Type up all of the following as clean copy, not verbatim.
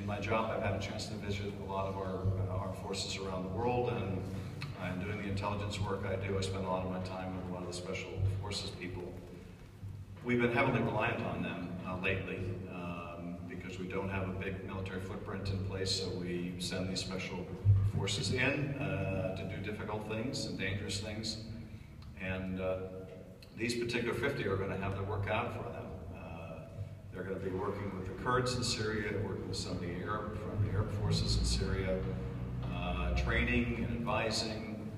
in my job, I've had a chance to visit a lot of our armed forces around the world, and I'm doing the intelligence work I do. I spend a lot of my time with a lot of the special forces people. We've been heavily reliant on them lately because we don't have a big military footprint in place, so we send these special forces in to do difficult things and dangerous things. And these particular 50 are going to have their work out for them. They're going to be working with the Kurds in Syria, working with some of the Arab forces in Syria, training and advising,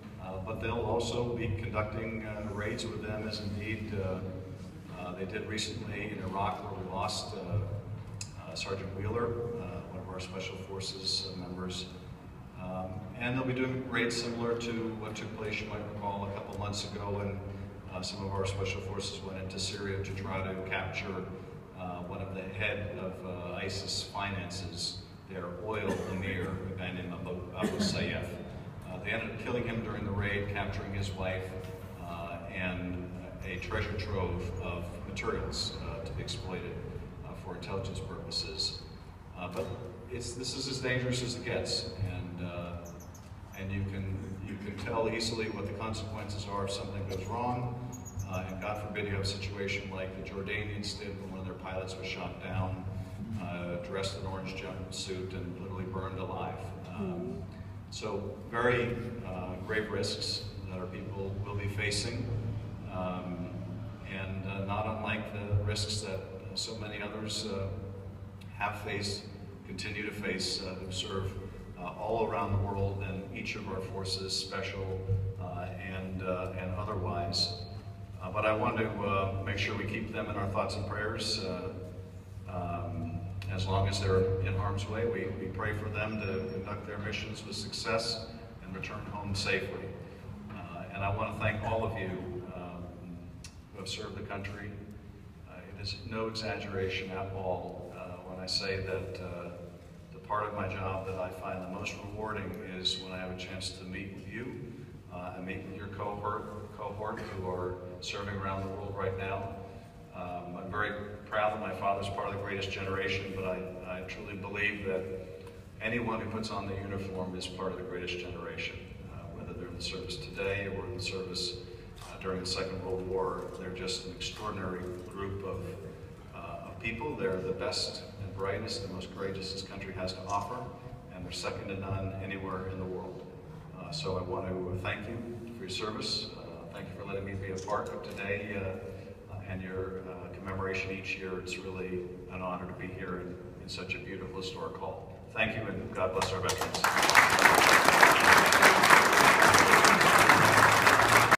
but they'll also be conducting raids with them, as indeed they did recently in Iraq, where we lost Sergeant Wheeler, one of our Special Forces members. And they'll be doing raids similar to what took place, you might recall, a couple months ago when some of our Special Forces went into Syria to try to capture one of the head of ISIS finances, their oil emir, a guy named Abu Sayyaf. They ended up killing him during the raid, capturing his wife, and a treasure trove of materials to be exploited for intelligence purposes. But this is as dangerous as it gets, and you can tell easily what the consequences are if something goes wrong. And God forbid you have a situation like the Jordanians did when one of their pilots was shot down, dressed in an orange jumpsuit and literally burned alive. So very grave risks that our people will be facing, and not unlike the risks that so many others have faced, continue to face, who serve all around the world in each of our forces, special and otherwise. But I want to make sure we keep them in our thoughts and prayers. As long as they're in harm's way, we pray for them to conduct their missions with success and return home safely. And I want to thank all of you who have served the country. It is no exaggeration at all when I say that the part of my job that I find the most rewarding is when I have a chance to meet with you and meet with your cohort who are serving around the world right now. I'm very proud that my father's part of the greatest generation, but I truly believe that anyone who puts on the uniform is part of the greatest generation. Whether they're in the service today or in the service during the Second World War, they're just an extraordinary group of people. They're the best and brightest and most courageous this country has to offer, and they're second to none anywhere in the world. So I want to thank you for your service. Thank you for letting me be a part of today and your commemoration each year. It's really an honor to be here in such a beautiful historic hall. Thank you, and God bless our veterans.